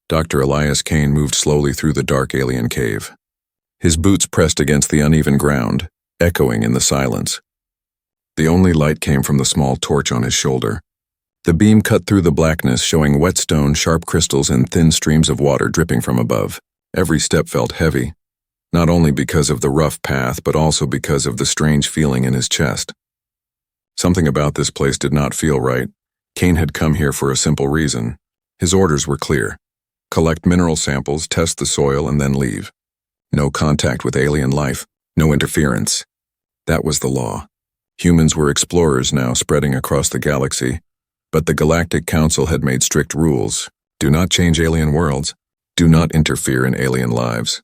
Dr. Elias Kane moved slowly through the dark alien cave. His boots pressed against the uneven ground, echoing in the silence. The only light came from the small torch on his shoulder. The beam cut through the blackness, showing wet stone, sharp crystals, and thin streams of water dripping from above. Every step felt heavy, not only because of the rough path, but also because of the strange feeling in his chest. Something about this place did not feel right. Kane had come here for a simple reason. His orders were clear. Collect mineral samples, test the soil, and then leave. No contact with alien life, no interference. That was the law. Humans were explorers now, spreading across the galaxy, but the Galactic Council had made strict rules. Do not change alien worlds. Do not interfere in alien lives.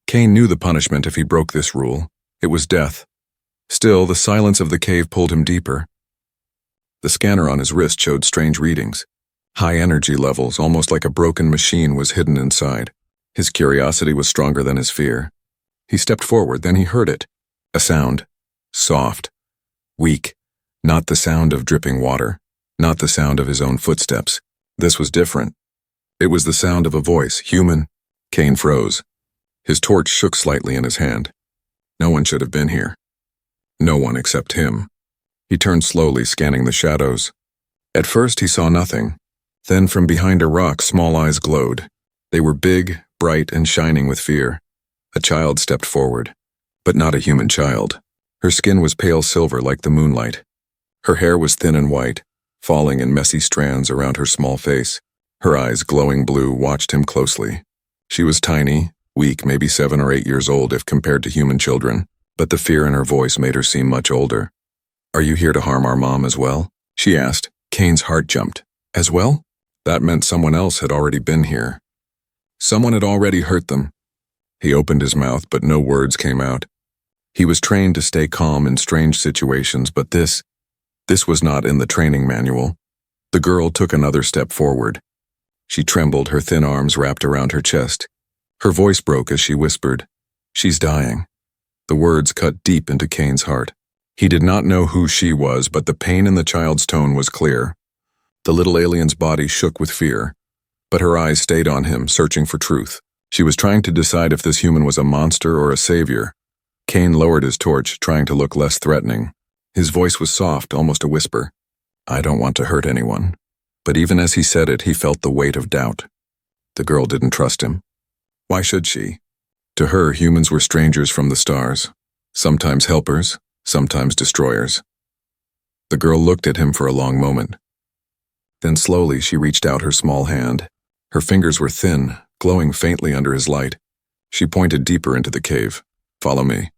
Kane knew the punishment if he broke this rule. It was death. Still, the silence of the cave pulled him deeper. The scanner on his wrist showed strange readings. High energy levels, almost like a broken machine, was hidden inside. His curiosity was stronger than his fear. He stepped forward, then he heard it. A sound. Soft. Weak. Not the sound of dripping water. Not the sound of his own footsteps. This was different. It was the sound of a voice, human. Kane froze. His torch shook slightly in his hand. No one should have been here. No one except him. He turned slowly, scanning the shadows. At first he saw nothing. Then from behind a rock, small eyes glowed. They were big, bright, and shining with fear. A child stepped forward, but not a human child. Her skin was pale silver like the moonlight. Her hair was thin and white, falling in messy strands around her small face. Her eyes, glowing blue, watched him closely. She was tiny, weak, maybe 7 or 8 years old if compared to human children, but the fear in her voice made her seem much older. "Are you here to harm our mom as well?" she asked. Kane's heart jumped. As well? That meant someone else had already been here. Someone had already hurt them. He opened his mouth, but no words came out. He was trained to stay calm in strange situations, but this was not in the training manual. The girl took another step forward. She trembled, her thin arms wrapped around her chest. Her voice broke as she whispered, "She's dying." The words cut deep into Kane's heart. He did not know who she was, but the pain in the child's tone was clear. The little alien's body shook with fear, but her eyes stayed on him, searching for truth. She was trying to decide if this human was a monster or a savior. Kane lowered his torch, trying to look less threatening. His voice was soft, almost a whisper. "I don't want to hurt anyone." But even as he said it, he felt the weight of doubt. The girl didn't trust him. Why should she? To her, humans were strangers from the stars, sometimes helpers, sometimes destroyers. The girl looked at him for a long moment. Then slowly she reached out her small hand. Her fingers were thin, glowing faintly under his light. She pointed deeper into the cave. "Follow me."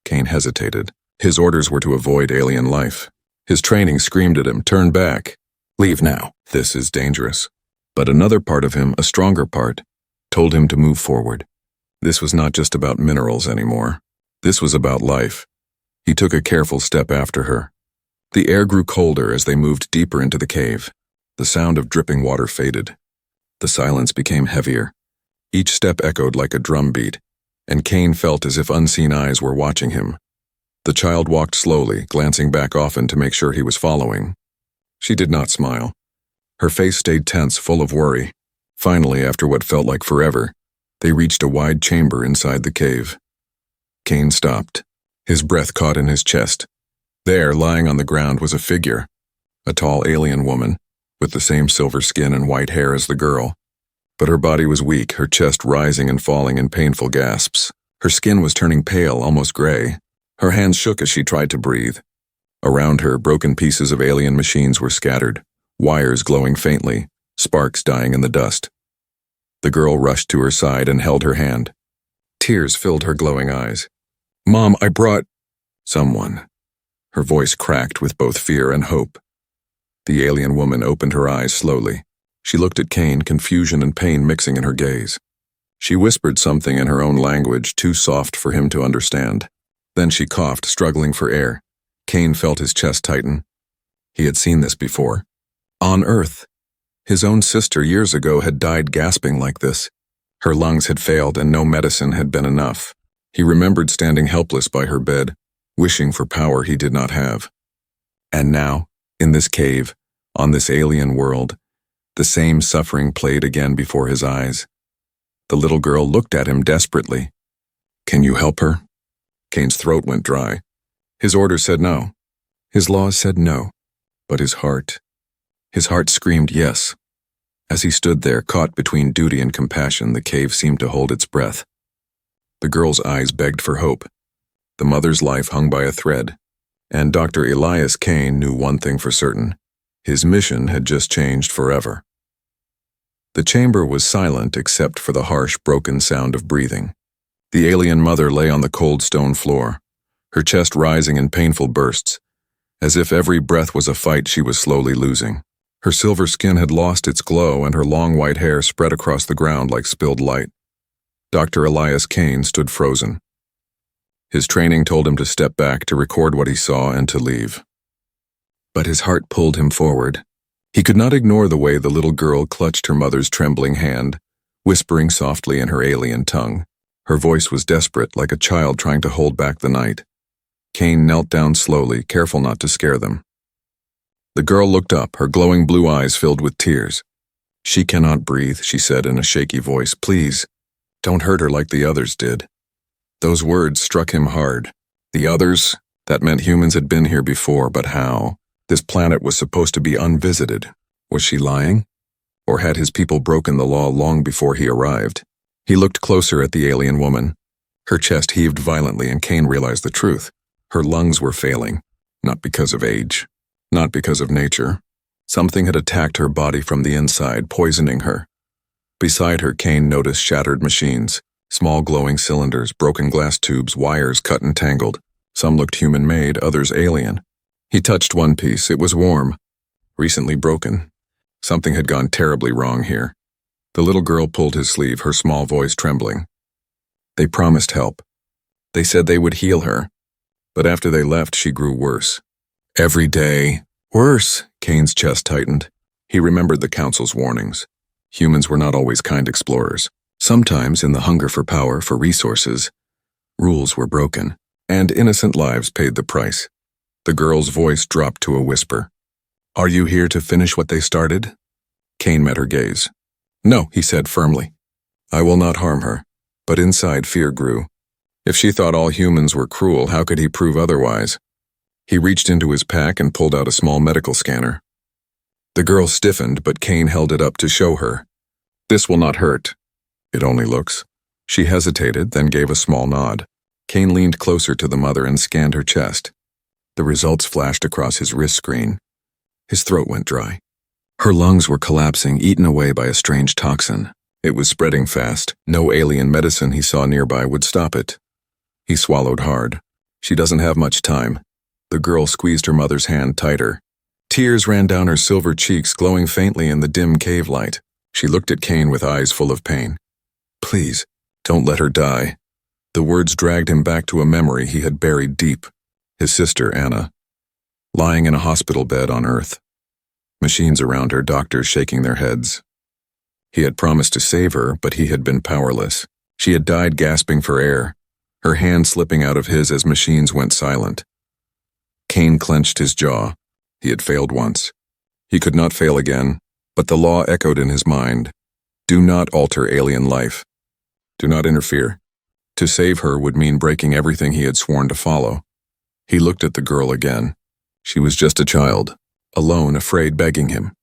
Kane hesitated. His orders were to avoid alien life. His training screamed at him, "Turn back. Leave now. This is dangerous." But another part of him, a stronger part, told him to move forward. This was not just about minerals anymore. This was about life. He took a careful step after her. The air grew colder as they moved deeper into the cave. The sound of dripping water faded. The silence became heavier. Each step echoed like a drum beat, and Kane felt as if unseen eyes were watching him. The child walked slowly, glancing back often to make sure he was following. She did not smile. Her face stayed tense, full of worry. Finally, after what felt like forever, they reached a wide chamber inside the cave. Kane stopped. His breath caught in his chest. There, lying on the ground, was a figure. A tall alien woman, with the same silver skin and white hair as the girl. But her body was weak, her chest rising and falling in painful gasps. Her skin was turning pale, almost gray. Her hands shook as she tried to breathe. Around her, broken pieces of alien machines were scattered, wires glowing faintly, sparks dying in the dust. The girl rushed to her side and held her hand. Tears filled her glowing eyes. "Mom, I brought someone." Her voice cracked with both fear and hope. The alien woman opened her eyes slowly. She looked at Kane, confusion and pain mixing in her gaze. She whispered something in her own language, too soft for him to understand. Then she coughed, struggling for air. Kane felt his chest tighten. He had seen this before. On Earth. His own sister years ago had died gasping like this. Her lungs had failed and no medicine had been enough. He remembered standing helpless by her bed, wishing for power he did not have. And now, in this cave, on this alien world, The same suffering played again before his eyes. The little girl looked at him desperately. "Can you help her?" Kane's throat went dry. His orders said no. His laws said no. But his heart screamed yes. As he stood there, caught between duty and compassion, the cave seemed to hold its breath. The girl's eyes begged for hope. The mother's life hung by a thread. And Dr. Elias Kane knew one thing for certain. His mission had just changed forever. The chamber was silent except for the harsh, broken sound of breathing. The alien mother lay on the cold stone floor, her chest rising in painful bursts, as if every breath was a fight she was slowly losing. Her silver skin had lost its glow and her long white hair spread across the ground like spilled light. Dr. Elias Kane stood frozen. His training told him to step back, to record what he saw, and to leave. But his heart pulled him forward. He could not ignore the way the little girl clutched her mother's trembling hand, whispering softly in her alien tongue. Her voice was desperate, like a child trying to hold back the night. Kane knelt down slowly, careful not to scare them. The girl looked up, her glowing blue eyes filled with tears. "She cannot breathe," she said in a shaky voice. "Please, don't hurt her like the others did." Those words struck him hard. The others? That meant humans had been here before, but how? This planet was supposed to be unvisited. Was she lying? Or had his people broken the law long before he arrived? He looked closer at the alien woman. Her chest heaved violently, and Kane realized the truth. Her lungs were failing, not because of age, not because of nature. Something had attacked her body from the inside, poisoning her. Beside her, Kane noticed shattered machines, small glowing cylinders, broken glass tubes, wires cut and tangled. Some looked human-made, others alien. He touched one piece. It was warm, recently broken. Something had gone terribly wrong here. The little girl pulled his sleeve, her small voice trembling. They promised help. They said they would heal her. But after they left, she grew worse. Every day. Worse. Kane's chest tightened. He remembered the Council's warnings. Humans were not always kind explorers. Sometimes, in the hunger for power, for resources, rules were broken, and innocent lives paid the price. The girl's voice dropped to a whisper. "Are you here to finish what they started?" Kane met her gaze. "No," he said firmly. "I will not harm her." But inside, fear grew. If she thought all humans were cruel, how could he prove otherwise? He reached into his pack and pulled out a small medical scanner. The girl stiffened, but Kane held it up to show her. "This will not hurt. It only looks." She hesitated, then gave a small nod. Kane leaned closer to the mother and scanned her chest. The results flashed across his wrist screen. His throat went dry. Her lungs were collapsing, eaten away by a strange toxin. It was spreading fast. No alien medicine he saw nearby would stop it. He swallowed hard. "She doesn't have much time." The girl squeezed her mother's hand tighter. Tears ran down her silver cheeks, glowing faintly in the dim cave light. She looked at Kane with eyes full of pain. "Please, don't let her die." The words dragged him back to a memory he had buried deep. His sister, Anna, lying in a hospital bed on Earth. Machines around her, doctors shaking their heads. He had promised to save her, but he had been powerless. She had died gasping for air, her hand slipping out of his as machines went silent. Kane clenched his jaw. He had failed once. He could not fail again, but the law echoed in his mind. Do not alter alien life. Do not interfere. To save her would mean breaking everything he had sworn to follow. He looked at the girl again. She was just a child, alone, afraid, begging him.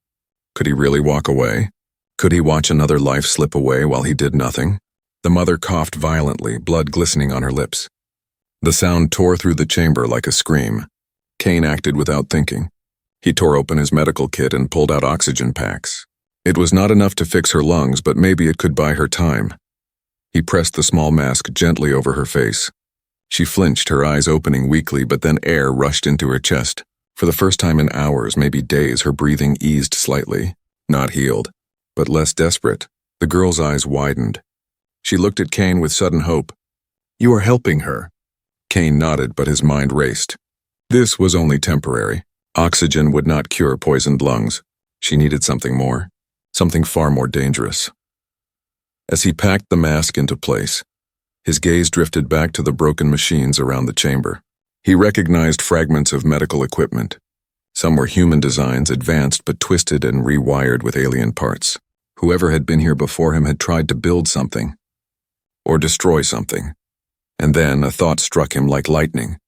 Could he really walk away? Could he watch another life slip away while he did nothing? The mother coughed violently, blood glistening on her lips. The sound tore through the chamber like a scream. Kane acted without thinking. He tore open his medical kit and pulled out oxygen packs. It was not enough to fix her lungs, but maybe it could buy her time. He pressed the small mask gently over her face. She flinched, her eyes opening weakly, but then air rushed into her chest. For the first time in hours, maybe days, her breathing eased slightly. Not healed, but less desperate. The girl's eyes widened. She looked at Kane with sudden hope. "You are helping her." Kane nodded, but his mind raced. This was only temporary. Oxygen would not cure poisoned lungs. She needed something more, something far more dangerous. As he packed the mask into place, his gaze drifted back to the broken machines around the chamber. He recognized fragments of medical equipment, Some were human designs, advanced but twisted and rewired with alien parts. Whoever had been here before him had tried to build something, or destroy something. And then a thought struck him like lightning.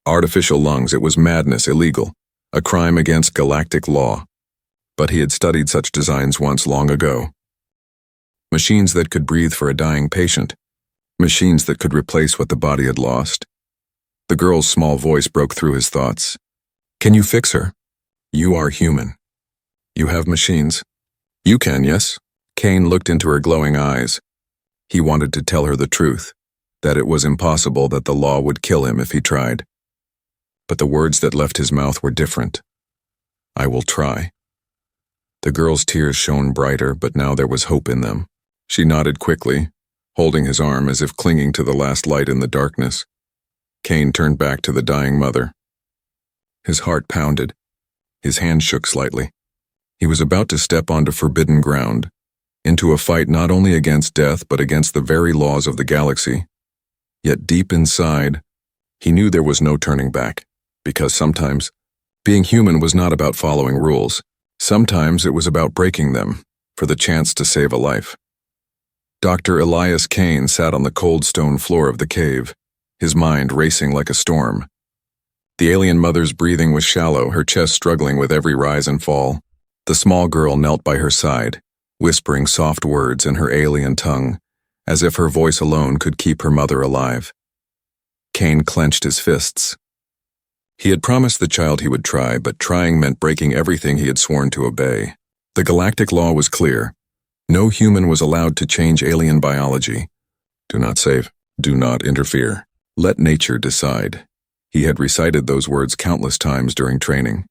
Artificial lungs, it was madness, illegal, a crime against galactic law. But he had studied such designs once long ago. Machines that could breathe for a dying patient. Machines that could replace what the body had lost. The girl's small voice broke through his thoughts. Can you fix her? You are human. You have machines. You can, yes? Kane looked into her glowing eyes. He wanted to tell her the truth, that it was impossible, that the law would kill him if he tried. But the words that left his mouth were different. I will try. The girl's tears shone brighter, but now there was hope in them. She nodded quickly, holding his arm as if clinging to the last light in the darkness. Kane turned back to the dying mother. His heart pounded. His hand shook slightly. He was about to step onto forbidden ground, into a fight not only against death but against the very laws of the galaxy. Yet deep inside, he knew there was no turning back, because sometimes being human was not about following rules. Sometimes it was about breaking them for the chance to save a life. Dr. Elias Kane sat on the cold stone floor of the cave, his mind racing like a storm. The alien mother's breathing was shallow, her chest struggling with every rise and fall. The small girl knelt by her side, whispering soft words in her alien tongue, as if her voice alone could keep her mother alive. Kane clenched his fists. He had promised the child he would try, but trying meant breaking everything he had sworn to obey. The galactic law was clear. No human was allowed to change alien biology. Do not save. Do not interfere. Let nature decide. He had recited those words countless times during training.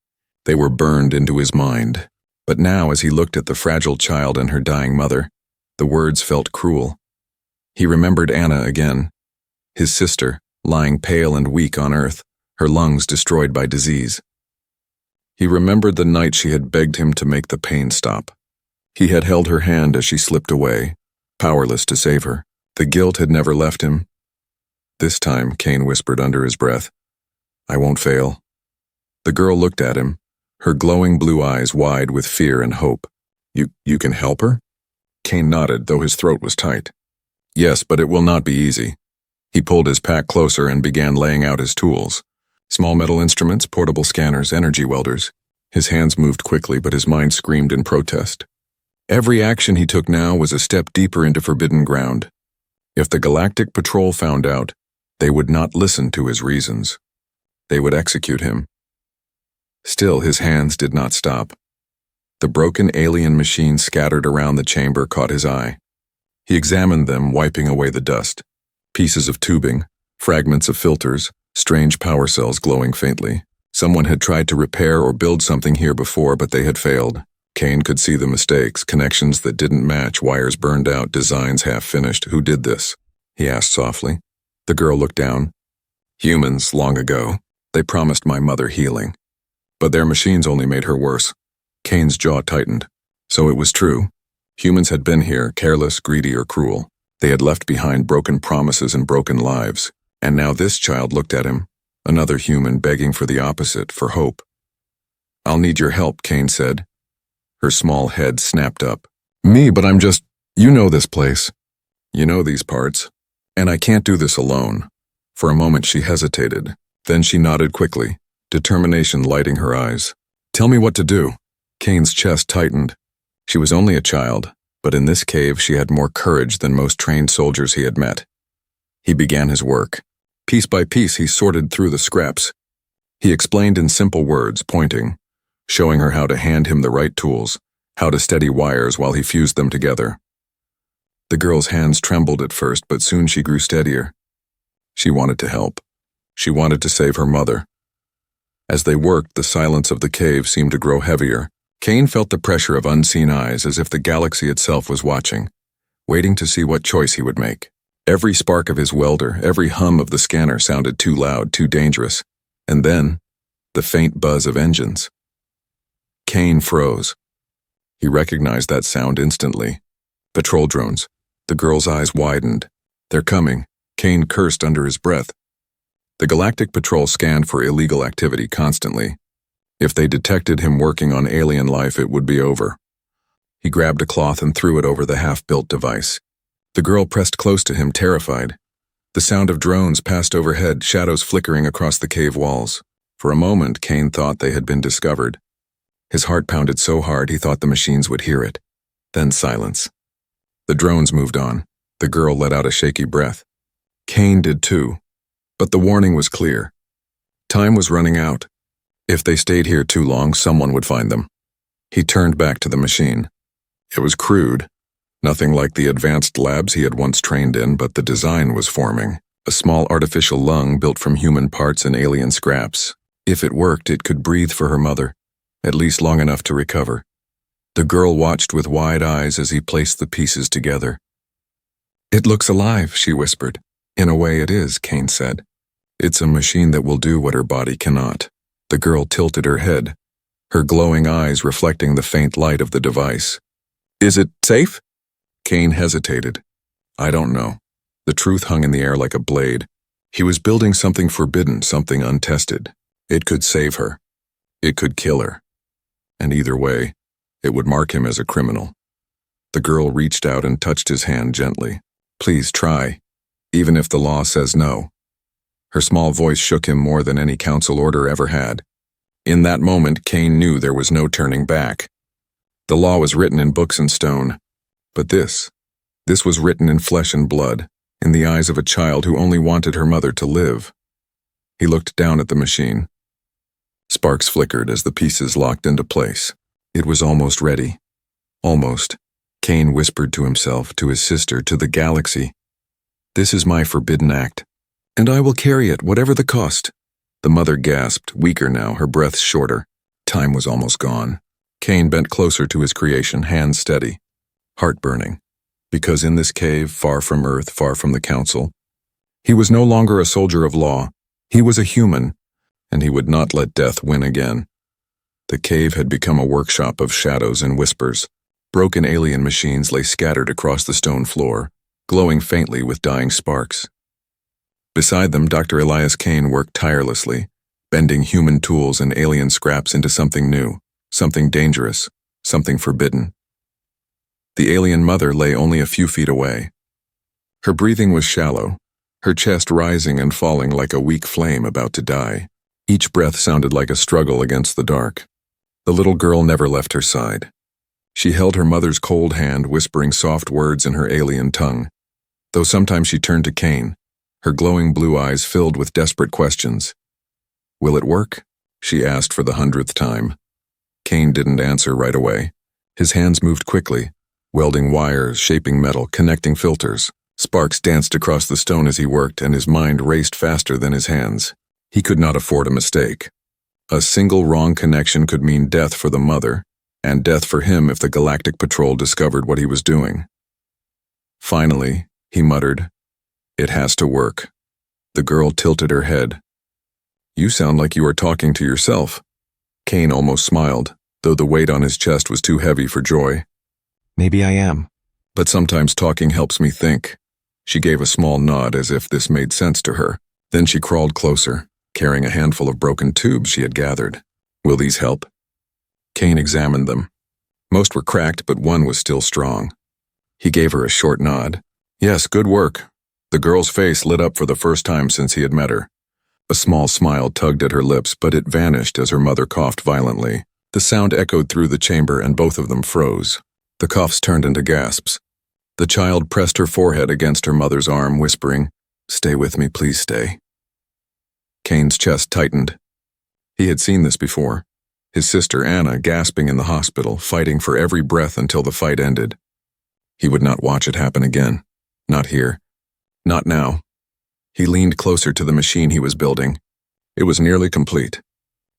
They were burned into his mind. But now, as he looked at the fragile child and her dying mother, the words felt cruel. He remembered Anna again, his sister, lying pale and weak on Earth, her lungs destroyed by disease. He remembered the night she had begged him to make the pain stop. He had held her hand as she slipped away, powerless to save her. The guilt had never left him. This time, Kane whispered under his breath, I won't fail. The girl looked at him, her glowing blue eyes wide with fear and hope. You can help her? Kane nodded, though his throat was tight. Yes, but it will not be easy. He pulled his pack closer and began laying out his tools. Small metal instruments, portable scanners, energy welders. His hands moved quickly, but his mind screamed in protest. Every action he took now was a step deeper into forbidden ground. If the Galactic Patrol found out, they would not listen to his reasons. They would execute him. Still, his hands did not stop. The broken alien machines scattered around the chamber caught his eye. He examined them, wiping away the dust. Pieces of tubing, fragments of filters, strange power cells glowing faintly. Someone had tried to repair or build something here before, but they had failed. Kane could see the mistakes, connections that didn't match, wires burned out, designs half-finished. Who did this? He asked softly. The girl looked down. Humans, long ago. They promised my mother healing. But their machines only made her worse. Kane's jaw tightened. So it was true. Humans had been here, careless, greedy, or cruel. They had left behind broken promises and broken lives. And now this child looked at him, another human begging for the opposite, for hope. I'll need your help, Kane said. Her small head snapped up. Me, but I'm just, you know this place. You know these parts. And I can't do this alone. For a moment she hesitated. Then she nodded quickly, determination lighting her eyes. Tell me what to do. Kane's chest tightened. She was only a child, but in this cave she had more courage than most trained soldiers he had met. He began his work. Piece by piece he sorted through the scraps. He explained in simple words, pointing, showing her how to hand him the right tools, how to steady wires while he fused them together. The girl's hands trembled at first, but soon she grew steadier. She wanted to help. She wanted to save her mother. As they worked, the silence of the cave seemed to grow heavier. Kane felt the pressure of unseen eyes, as if the galaxy itself was watching, waiting to see what choice he would make. Every spark of his welder, every hum of the scanner sounded too loud, too dangerous. And then, the faint buzz of engines. Kane froze. He recognized that sound instantly. Patrol drones. The girl's eyes widened. They're coming. Kane cursed under his breath. The Galactic Patrol scanned for illegal activity constantly. If they detected him working on alien life, it would be over. He grabbed a cloth and threw it over the half-built device. The girl pressed close to him, terrified. The sound of drones passed overhead, shadows flickering across the cave walls. For a moment, Kane thought they had been discovered. His heart pounded so hard he thought the machines would hear it. Then silence. The drones moved on. The girl let out a shaky breath. Kane did too. But the warning was clear. Time was running out. If they stayed here too long, someone would find them. He turned back to the machine. It was crude. Nothing like the advanced labs he had once trained in, but the design was forming. A small artificial lung built from human parts and alien scraps. If it worked, it could breathe for her mother, at least long enough to recover. The girl watched with wide eyes as he placed the pieces together. "It looks alive," she whispered. "In a way it is," Kane said. "It's a machine that will do what her body cannot." The girl tilted her head, her glowing eyes reflecting the faint light of the device. "Is it safe?" Kane hesitated. "I don't know." The truth hung in the air like a blade. He was building something forbidden, something untested. It could save her. It could kill her. And either way, it would mark him as a criminal. The girl reached out and touched his hand gently. "Please try, even if the law says no." Her small voice shook him more than any council order ever had. In that moment, Kane knew there was no turning back. The law was written in books and stone. But this was written in flesh and blood, in the eyes of a child who only wanted her mother to live. He looked down at the machine. Sparks flickered as the pieces locked into place. It was almost ready. Almost. Kane whispered to himself, to his sister, to the galaxy. "This is my forbidden act, and I will carry it, whatever the cost." The mother gasped, weaker now, her breath shorter. Time was almost gone. Kane bent closer to his creation, hands steady. Heart burning. Because in this cave, far from Earth, far from the council, he was no longer a soldier of law. He was a human, and he would not let death win again. The cave had become a workshop of shadows and whispers. Broken alien machines lay scattered across the stone floor, glowing faintly with dying sparks. Beside them, Dr. Elias Kane worked tirelessly, bending human tools and alien scraps into something new, something dangerous, something forbidden. The alien mother lay only a few feet away. Her breathing was shallow, her chest rising and falling like a weak flame about to die. Each breath sounded like a struggle against the dark. The little girl never left her side. She held her mother's cold hand, whispering soft words in her alien tongue, though sometimes she turned to Kane, her glowing blue eyes filled with desperate questions. "Will it work?" she asked for the 100th time. Kane didn't answer right away. His hands moved quickly, welding wires, shaping metal, connecting filters. Sparks danced across the stone as he worked, and his mind raced faster than his hands. He could not afford a mistake. A single wrong connection could mean death for the mother, and death for him if the Galactic Patrol discovered what he was doing. Finally, he muttered, "It has to work." The girl tilted her head. "You sound like you are talking to yourself." Kane almost smiled, though the weight on his chest was too heavy for joy. "Maybe I am. But sometimes talking helps me think." She gave a small nod as if this made sense to her. Then she crawled closer, carrying a handful of broken tubes she had gathered. "Will these help?" Kane examined them. Most were cracked, but one was still strong. He gave her a short nod. "Yes, good work." The girl's face lit up for the first time since he had met her. A small smile tugged at her lips, but it vanished as her mother coughed violently. The sound echoed through the chamber, and both of them froze. The coughs turned into gasps. The child pressed her forehead against her mother's arm, whispering, "Stay with me, please stay." Kane's chest tightened. He had seen this before. His sister Anna gasping in the hospital, fighting for every breath until the fight ended. He would not watch it happen again. Not here. Not now. He leaned closer to the machine he was building. It was nearly complete.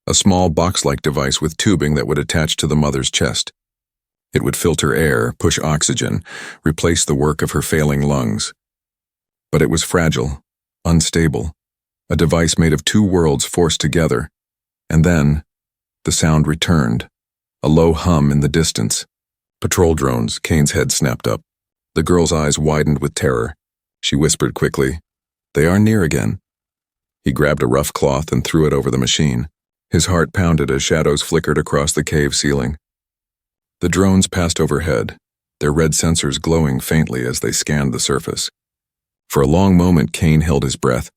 A small box-like device with tubing that would attach to the mother's chest. It would filter air, push oxygen, replace the work of her failing lungs. But it was fragile, unstable, a device made of two worlds forced together. And then, the sound returned, a low hum in the distance. "Patrol drones," Kane's head snapped up. The girl's eyes widened with terror. She whispered quickly, "They are near again." He grabbed a rough cloth and threw it over the machine. His heart pounded as shadows flickered across the cave ceiling. The drones passed overhead, their red sensors glowing faintly as they scanned the surface. For a long moment, Kane held his breath,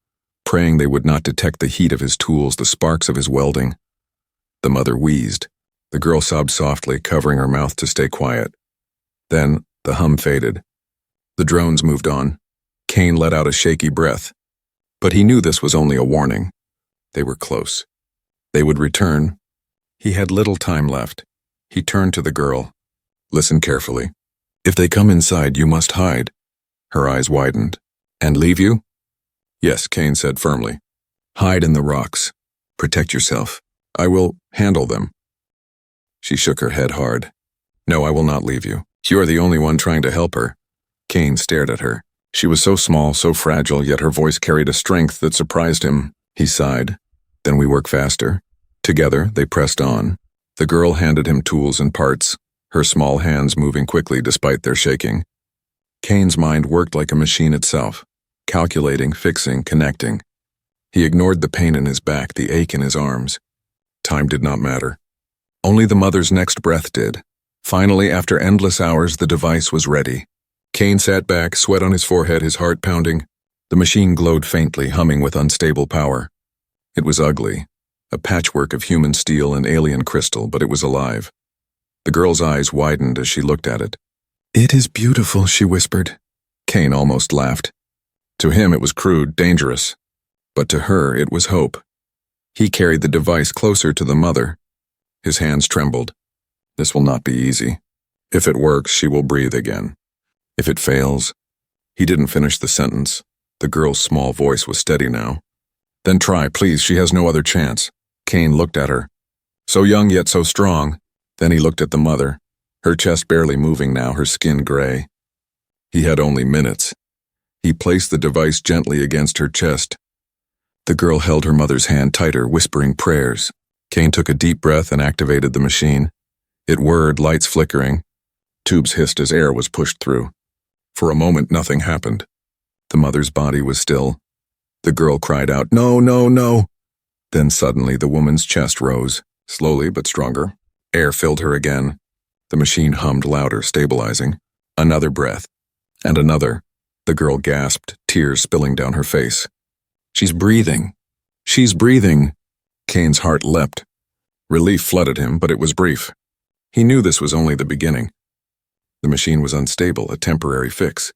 praying they would not detect the heat of his tools, the sparks of his welding. The mother wheezed. The girl sobbed softly, covering her mouth to stay quiet. Then, the hum faded. The drones moved on. Kane let out a shaky breath. But he knew this was only a warning. They were close. They would return. He had little time left. He turned to the girl. Listen carefully. If they come inside, you must hide. Her eyes widened. And leave you? Yes, Kane said firmly. Hide in the rocks. Protect yourself. I will handle them. She shook her head hard. No, I will not leave you. You are the only one trying to help her. Kane stared at her. She was so small, so fragile, yet her voice carried a strength that surprised him. He sighed. Then we work faster. Together, they pressed on. The girl handed him tools and parts, her small hands moving quickly despite their shaking. Kane's mind worked like a machine itself, calculating, fixing, connecting. He ignored the pain in his back, the ache in his arms. Time did not matter. Only the mother's next breath did. Finally, after endless hours, the device was ready. Kane sat back, sweat on his forehead, his heart pounding. The machine glowed faintly, humming with unstable power. It was ugly, a patchwork of human steel and alien crystal, but it was alive. The girl's eyes widened as she looked at it. It is beautiful, she whispered. Kane almost laughed. To him it was crude, dangerous. But to her it was hope. He carried the device closer to the mother. His hands trembled. This will not be easy. If it works, she will breathe again. If it fails... He didn't finish the sentence. The girl's small voice was steady now. Then try, please, she has no other chance. Kane looked at her. So young yet so strong. Then he looked at the mother, her chest barely moving now, her skin gray. He had only minutes. He placed the device gently against her chest. The girl held her mother's hand tighter, whispering prayers. Kane took a deep breath and activated the machine. It whirred, lights flickering. Tubes hissed as air was pushed through. For a moment, nothing happened. The mother's body was still. The girl cried out, "No, no, no!" Then suddenly the woman's chest rose, slowly but stronger. Air filled her again. The machine hummed louder, stabilizing. Another breath. And another. The girl gasped, tears spilling down her face. She's breathing. She's breathing. Kane's heart leapt. Relief flooded him, but it was brief. He knew this was only the beginning. The machine was unstable, a temporary fix.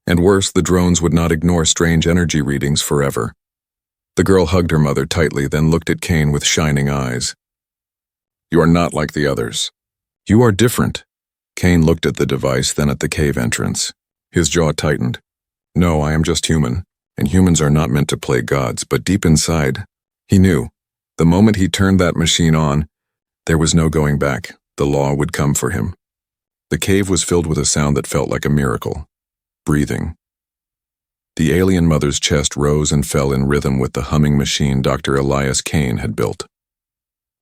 And worse, the drones would not ignore strange energy readings forever. The girl hugged her mother tightly, then looked at Kane with shining eyes. You are not like the others. You are different. Kane looked at the device, then at the cave entrance. His jaw tightened. No, I am just human, and humans are not meant to play gods, but deep inside, he knew. The moment he turned that machine on, there was no going back. The law would come for him. The cave was filled with a sound that felt like a miracle. Breathing. The alien mother's chest rose and fell in rhythm with the humming machine Dr. Elias Kane had built.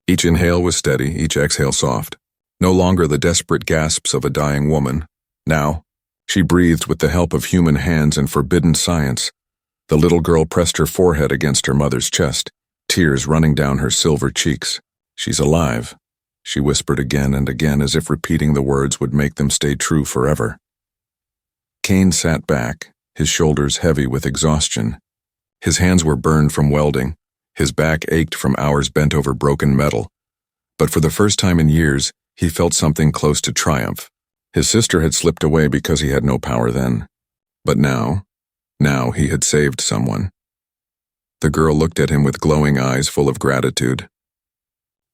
Each inhale was steady, each exhale soft. No longer the desperate gasps of a dying woman. Now, she breathed with the help of human hands and forbidden science. The little girl pressed her forehead against her mother's chest, tears running down her silver cheeks. She's alive, she whispered again and again as if repeating the words would make them stay true forever. Kane sat back, his shoulders heavy with exhaustion. His hands were burned from welding. His back ached from hours bent over broken metal. But for the first time in years, he felt something close to triumph. His sister had slipped away because he had no power then. But now he had saved someone. The girl looked at him with glowing eyes full of gratitude.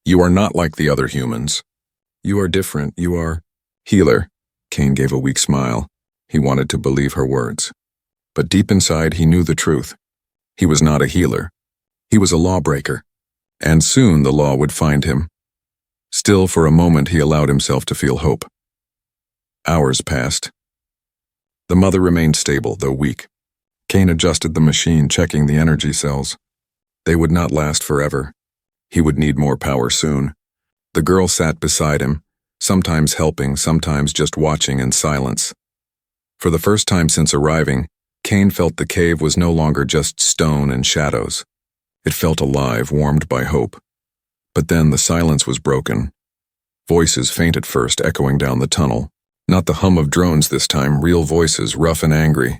You are not like the other humans. You are different. You are... Healer. Kane gave a weak smile. He wanted to believe her words. But deep inside, he knew the truth. He was not a healer. He was a lawbreaker. And soon the law would find him. Still, for a moment, he allowed himself to feel hope. Hours passed. The mother remained stable, though weak. Kane adjusted the machine, checking the energy cells. They would not last forever. He would need more power soon. The girl sat beside him, sometimes helping, sometimes just watching in silence. For the first time since arriving, Kane felt the cave was no longer just stone and shadows. It felt alive, warmed by hope. But then the silence was broken. Voices, faint at first, echoing down the tunnel. Not the hum of drones this time, real voices, rough and angry.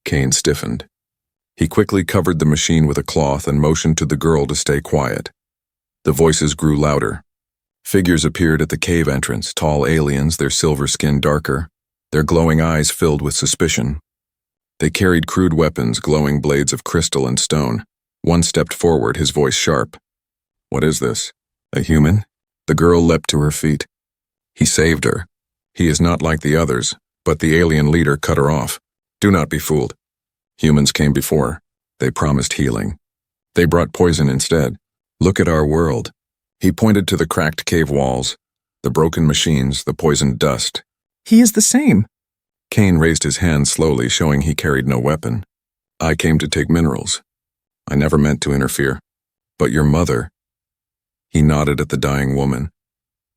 Kane stiffened. He quickly covered the machine with a cloth and motioned to the girl to stay quiet. The voices grew louder. Figures appeared at the cave entrance, tall aliens, their silver skin darker, their glowing eyes filled with suspicion. They carried crude weapons, glowing blades of crystal and stone. One stepped forward, his voice sharp. "What is this? A human?" The girl leapt to her feet. He saved her. He is not like the others, but the alien leader cut her off. "Do not be fooled. Humans came before. They promised healing. They brought poison instead. Look at our world." He pointed to the cracked cave walls, the broken machines, the poisoned dust. He is the same. Kane raised his hand slowly, showing he carried no weapon. "I came to take minerals. I never meant to interfere. But your mother..." He nodded at the dying woman.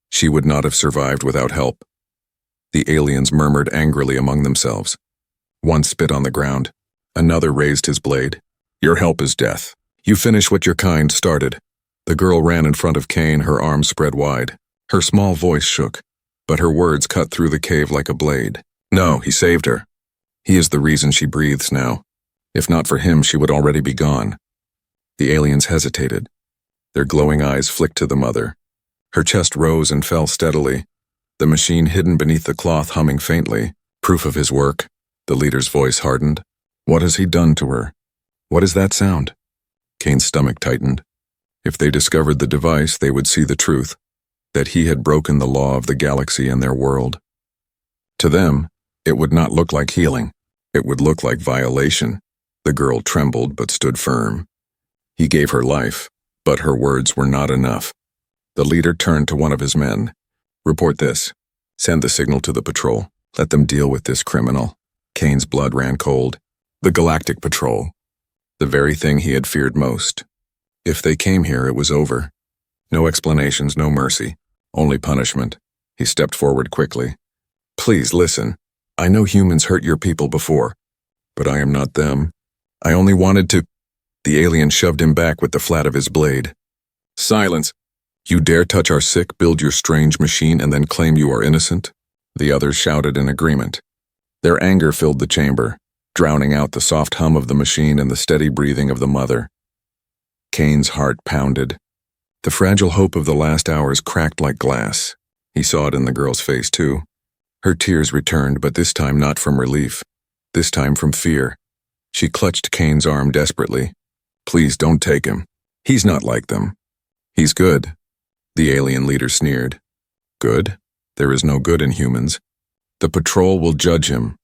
"She would not have survived without help." The aliens murmured angrily among themselves. One spit on the ground. Another raised his blade. "Your help is death. You finish what your kind started." The girl ran in front of Kane, her arms spread wide. Her small voice shook, but her words cut through the cave like a blade. "No, he saved her. He is the reason she breathes now. If not for him, she would already be gone." The aliens hesitated. Their glowing eyes flicked to the mother. Her chest rose and fell steadily, the machine hidden beneath the cloth humming faintly. Proof of his work. The leader's voice hardened. "What has he done to her? What is that sound?" Kane's stomach tightened. If they discovered the device, they would see the truth, that he had broken the law of the galaxy and their world. To them, it would not look like healing. It would look like violation. The girl trembled but stood firm. He gave her life, but her words were not enough. The leader turned to one of his men. "Report this. Send the signal to the patrol. Let them deal with this criminal." Kane's blood ran cold. The Galactic Patrol. The very thing he had feared most. If they came here, it was over. No explanations, no mercy. Only punishment. He stepped forward quickly. "Please listen. I know humans hurt your people before, but I am not them. I only wanted to..." The alien shoved him back with the flat of his blade. "Silence. You dare touch our sick, build your strange machine, and then claim you are innocent?" The others shouted in agreement. Their anger filled the chamber, drowning out the soft hum of the machine and the steady breathing of the mother. Kane's heart pounded. The fragile hope of the last hours cracked like glass. He saw it in the girl's face, too. Her tears returned, but this time not from relief. This time from fear. She clutched Kane's arm desperately. "Please don't take him. He's not like them." "He's good." The alien leader sneered. "Good? There is no good in humans. The patrol will judge him."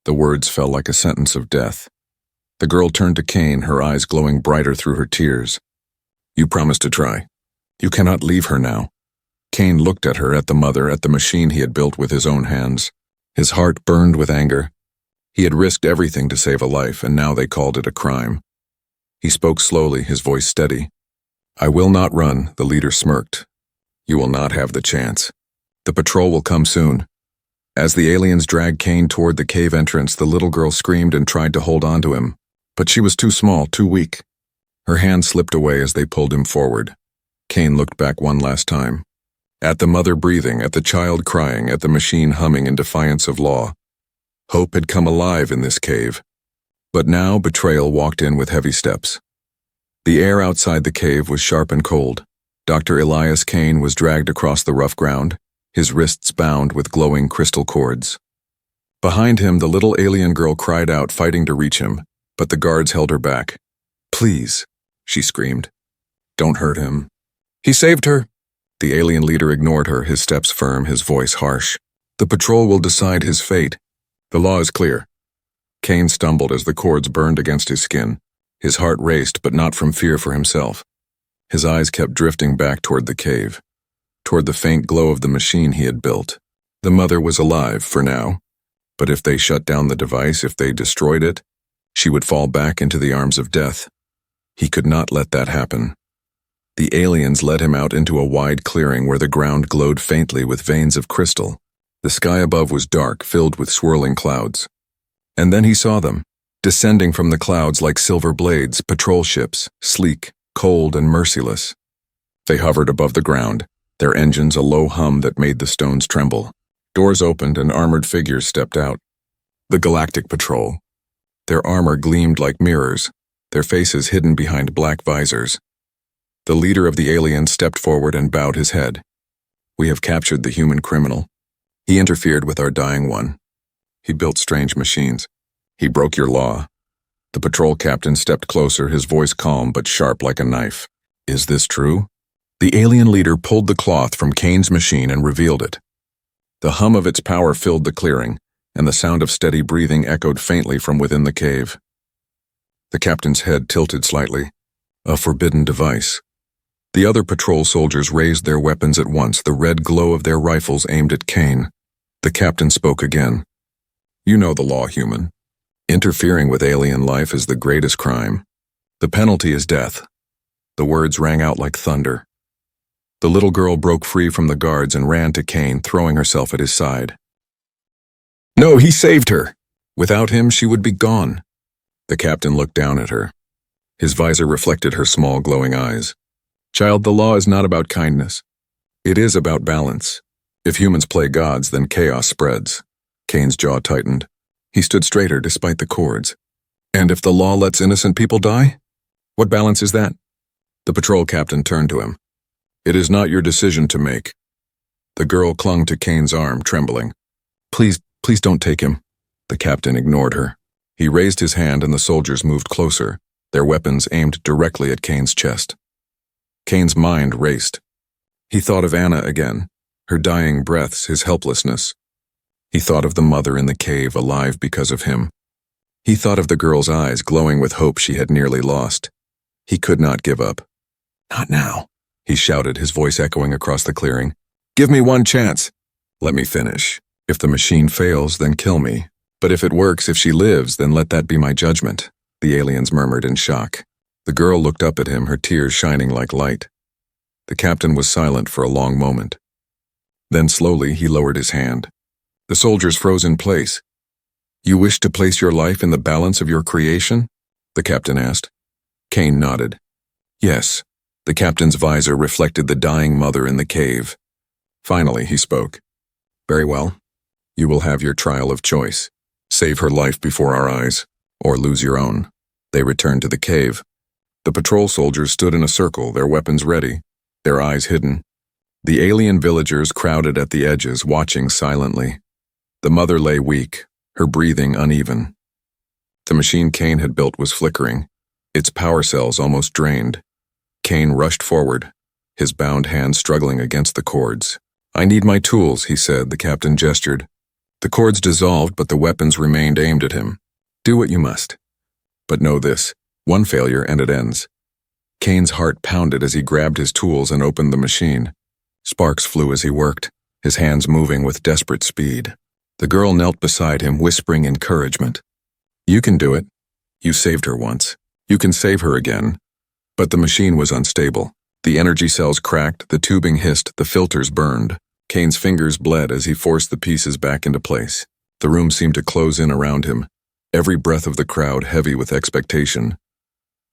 The words fell like a sentence of death. The girl turned to Kane, her eyes glowing brighter through her tears. "You promised to try. You cannot leave her now." Kane looked at her, at the mother, at the machine he had built with his own hands. His heart burned with anger. He had risked everything to save a life, and now they called it a crime. He spoke slowly, his voice steady. "I will not run," the leader smirked. "You will not have the chance. The patrol will come soon." As the aliens dragged Kane toward the cave entrance, the little girl screamed and tried to hold on to him. But she was too small, too weak. Her hand slipped away as they pulled him forward. Kane looked back one last time. At the mother breathing, at the child crying, at the machine humming in defiance of law. Hope had come alive in this cave. But now betrayal walked in with heavy steps. The air outside the cave was sharp and cold. Dr. Elias Kane was dragged across the rough ground, his wrists bound with glowing crystal cords. Behind him, the little alien girl cried out, fighting to reach him, but the guards held her back. "Please," she screamed. "Don't hurt him." "He saved her." The alien leader ignored her, his steps firm, his voice harsh. "The patrol will decide his fate. The law is clear." Kane stumbled as the cords burned against his skin. His heart raced, but not from fear for himself. His eyes kept drifting back toward the cave, toward the faint glow of the machine he had built. The mother was alive, for now. But if they shut down the device, if they destroyed it, she would fall back into the arms of death. He could not let that happen. The aliens led him out into a wide clearing where the ground glowed faintly with veins of crystal. The sky above was dark, filled with swirling clouds. And then he saw them, descending from the clouds like silver blades, patrol ships, sleek, cold, and merciless. They hovered above the ground, their engines a low hum that made the stones tremble. Doors opened and armored figures stepped out. The Galactic Patrol. Their armor gleamed like mirrors, their faces hidden behind black visors. The leader of the aliens stepped forward and bowed his head. We have captured the human criminal. He interfered with our dying one. He built strange machines. He broke your law. The patrol captain stepped closer, his voice calm but sharp like a knife. Is this true? The alien leader pulled the cloth from Kane's machine and revealed it. The hum of its power filled the clearing, and the sound of steady breathing echoed faintly from within the cave. The captain's head tilted slightly. A forbidden device. The other patrol soldiers raised their weapons at once, the red glow of their rifles aimed at Kane. The captain spoke again. You know the law, human. Interfering with alien life is the greatest crime. The penalty is death. The words rang out like thunder. The little girl broke free from the guards and ran to Kane, throwing herself at his side. No, he saved her. Without him, she would be gone. The captain looked down at her. His visor reflected her small, glowing eyes. Child, the law is not about kindness. It is about balance. If humans play gods, then chaos spreads. Kane's jaw tightened. He stood straighter despite the cords. And if the law lets innocent people die? What balance is that? The patrol captain turned to him. It is not your decision to make. The girl clung to Kane's arm, trembling. Please don't take him. The captain ignored her. He raised his hand and the soldiers moved closer, their weapons aimed directly at Kane's chest. Kane's mind raced. He thought of Anna again, her dying breaths, his helplessness. He thought of the mother in the cave, alive because of him. He thought of the girl's eyes glowing with hope she had nearly lost. He could not give up. Not now, he shouted, his voice echoing across the clearing. Give me one chance. Let me finish. If the machine fails, then kill me. But if it works, if she lives, then let that be my judgment, the aliens murmured in shock. The girl looked up at him, her tears shining like light. The captain was silent for a long moment. Then slowly he lowered his hand. The soldiers froze in place. You wish to place your life in the balance of your creation? The captain asked. Kane nodded. Yes. The captain's visor reflected the dying mother in the cave. Finally, he spoke. Very well. You will have your trial of choice. Save her life before our eyes, or lose your own. They returned to the cave. The patrol soldiers stood in a circle, their weapons ready, their eyes hidden. The alien villagers crowded at the edges, watching silently. The mother lay weak, her breathing uneven. The machine Kane had built was flickering, its power cells almost drained. Kane rushed forward, his bound hands struggling against the cords. I need my tools, he said, the captain gestured. The cords dissolved, but the weapons remained aimed at him. Do what you must. But know this, one failure and it ends. Kane's heart pounded as he grabbed his tools and opened the machine. Sparks flew as he worked, his hands moving with desperate speed. The girl knelt beside him, whispering encouragement. You can do it. You saved her once. You can save her again. But the machine was unstable. The energy cells cracked, the tubing hissed, the filters burned. Kane's fingers bled as he forced the pieces back into place. The room seemed to close in around him, every breath of the crowd heavy with expectation.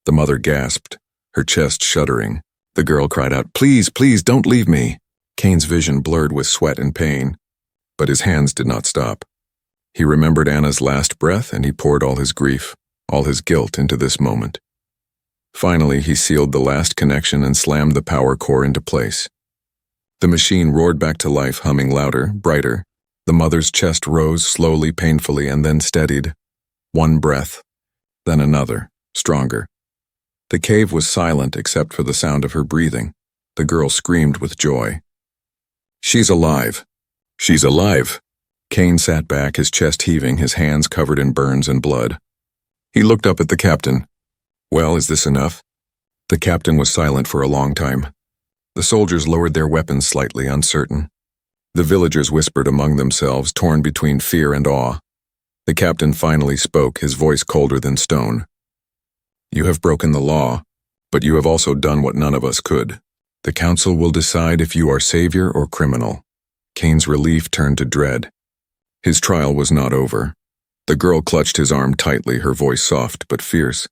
The mother gasped, her chest shuddering. The girl cried out, Please, please, don't leave me. Kane's vision blurred with sweat and pain, but his hands did not stop. He remembered Anna's last breath and he poured all his grief, all his guilt into this moment. Finally, he sealed the last connection and slammed the power core into place. The machine roared back to life, humming louder, brighter. The mother's chest rose slowly, painfully, and then steadied. One breath, then another, stronger. The cave was silent except for the sound of her breathing. The girl screamed with joy. She's alive. She's alive. Kane sat back, his chest heaving, his hands covered in burns and blood. He looked up at the captain. Well, is this enough? The captain was silent for a long time. The soldiers lowered their weapons slightly, uncertain. The villagers whispered among themselves, torn between fear and awe. The captain finally spoke, his voice colder than stone. You have broken the law, but you have also done what none of us could. The council will decide if you are savior or criminal. Kane's relief turned to dread. His trial was not over. The girl clutched his arm tightly, her voice soft but fierce.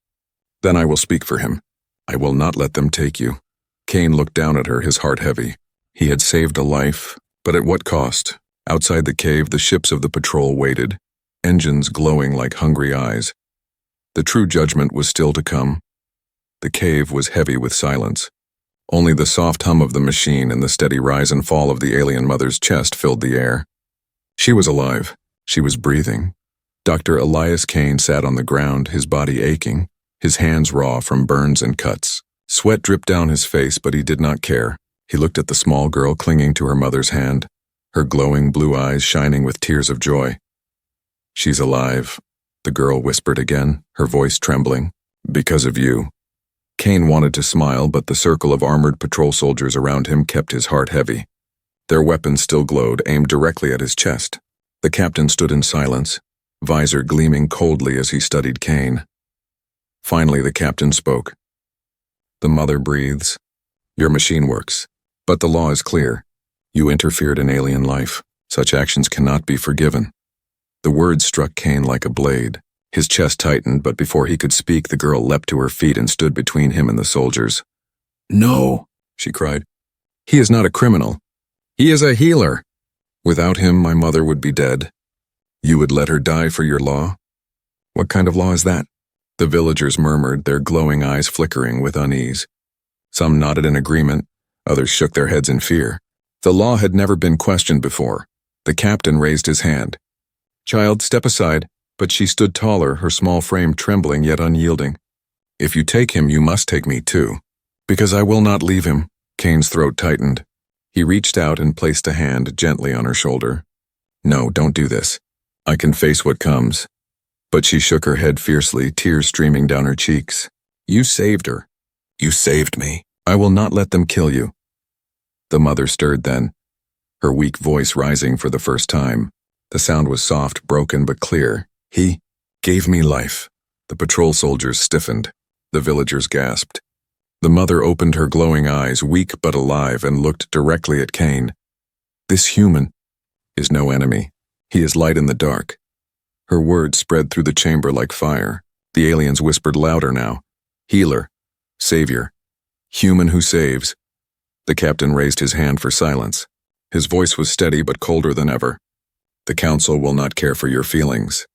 Then I will speak for him. I will not let them take you. Kane looked down at her, his heart heavy. He had saved a life, but at what cost? Outside the cave, the ships of the patrol waited, engines glowing like hungry eyes. The true judgment was still to come. The cave was heavy with silence. Only the soft hum of the machine and the steady rise and fall of the alien mother's chest filled the air. She was alive. She was breathing. Dr. Elias Kane sat on the ground, his body aching, his hands raw from burns and cuts. Sweat dripped down his face, but he did not care. He looked at the small girl clinging to her mother's hand, her glowing blue eyes shining with tears of joy. "She's alive," the girl whispered again, her voice trembling. "Because of you." Kane wanted to smile, but the circle of armored patrol soldiers around him kept his heart heavy. Their weapons still glowed, aimed directly at his chest. The captain stood in silence, visor gleaming coldly as he studied Kane. Finally, the captain spoke. "The mother breathes. Your machine works. But the law is clear. You interfered in alien life. Such actions cannot be forgiven." The words struck Kane like a blade. His chest tightened, but before he could speak, the girl leapt to her feet and stood between him and the soldiers. "No," she cried. "He is not a criminal. He is a healer. Without him, my mother would be dead. You would let her die for your law? What kind of law is that?" The villagers murmured, their glowing eyes flickering with unease. Some nodded in agreement, others shook their heads in fear. The law had never been questioned before. The captain raised his hand. "Child, step aside," but she stood taller, her small frame trembling yet unyielding. "If you take him, you must take me too." "Because I will not leave him." Kane's throat tightened. He reached out and placed a hand gently on her shoulder. "No, don't do this. I can face what comes." But she shook her head fiercely, tears streaming down her cheeks. "You saved her. You saved me. I will not let them kill you." The mother stirred then, her weak voice rising for the first time. The sound was soft, broken, but clear. "He gave me life." The patrol soldiers stiffened. The villagers gasped. The mother opened her glowing eyes, weak but alive, and looked directly at Kane. "This human is no enemy. He is light in the dark." Her words spread through the chamber like fire. The aliens whispered louder now. "Healer, savior, human who saves." The captain raised his hand for silence. His voice was steady but colder than ever. "The council will not care for your feelings.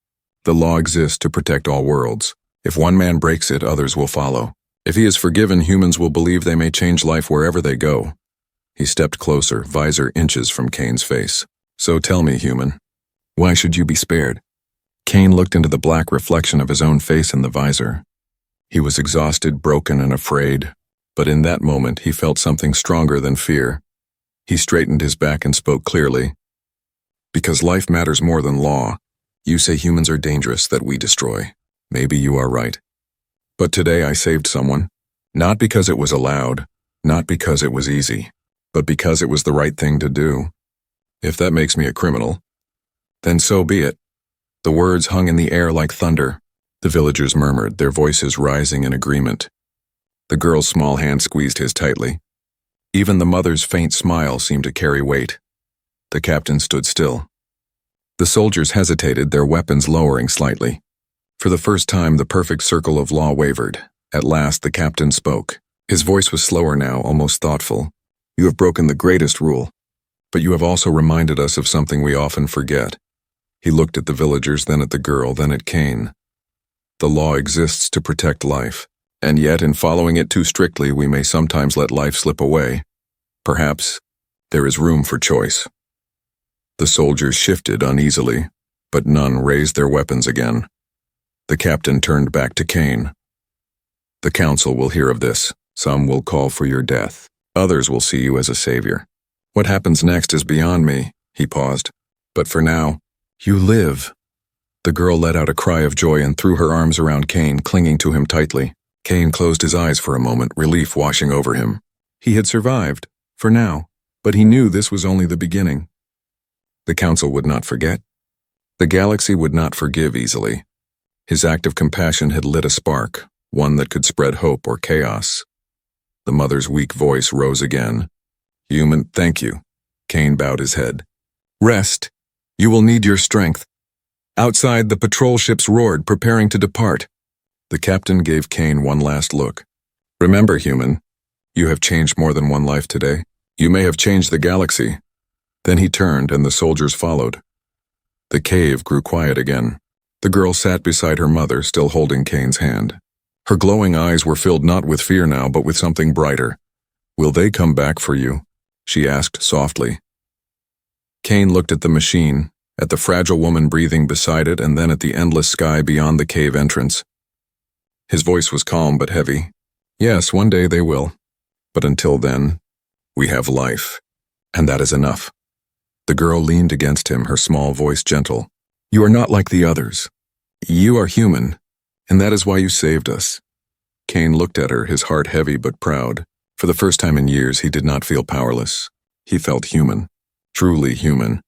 The law exists to protect all worlds. If one man breaks it, others will follow. If he is forgiven, humans will believe they may change life wherever they go." He stepped closer, visor inches from Kane's face. "So tell me, human, why should you be spared?" Kane looked into the black reflection of his own face in the visor. He was exhausted, broken, and afraid, but in that moment he felt something stronger than fear. He straightened his back and spoke clearly. "Because life matters more than law. You say humans are dangerous, that we destroy. Maybe you are right. But today I saved someone, not because it was allowed, not because it was easy, but because it was the right thing to do. If that makes me a criminal, then so be it." The words hung in the air like thunder. The villagers murmured, their voices rising in agreement. The girl's small hand squeezed his tightly. Even the mother's faint smile seemed to carry weight. The captain stood still. The soldiers hesitated, their weapons lowering slightly. For the first time, the perfect circle of law wavered. At last, the captain spoke. His voice was slower now, almost thoughtful. "You have broken the greatest rule, but you have also reminded us of something we often forget." He looked at the villagers, then at the girl, then at Kane. "The law exists to protect life, and yet in following it too strictly, we may sometimes let life slip away. Perhaps there is room for choice." The soldiers shifted uneasily, but none raised their weapons again. The captain turned back to Kane. "The council will hear of this. Some will call for your death. Others will see you as a savior. What happens next is beyond me." He paused. "But for now, you live." The girl let out a cry of joy and threw her arms around Kane, clinging to him tightly. Kane closed his eyes for a moment, relief washing over him. He had survived, for now, but he knew this was only the beginning. The council would not forget. The galaxy would not forgive easily. His act of compassion had lit a spark, one that could spread hope or chaos. The mother's weak voice rose again. "Human, thank you." Kane bowed his head. "Rest. You will need your strength." Outside, the patrol ships roared, preparing to depart. The captain gave Kane one last look. "Remember, human, You have changed more than one life today. You may have changed the galaxy. Then he turned and the soldiers followed. The cave grew quiet again. The girl sat beside her mother, still holding Kane's hand. Her glowing eyes were filled not with fear now, but with something brighter. "Will they come back for you?" she asked softly. Kane looked at the machine, at the fragile woman breathing beside it, and then at the endless sky beyond the cave entrance. His voice was calm but heavy. "Yes, one day they will. But until then, we have life. And that is enough." The girl leaned against him, her small voice gentle. "You are not like the others. You are human, and that is why you saved us." Kane looked at her, his heart heavy but proud. For the first time in years, he did not feel powerless. He felt human, truly human.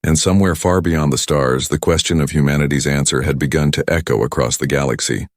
And somewhere far beyond the stars, the question of humanity's answer had begun to echo across the galaxy.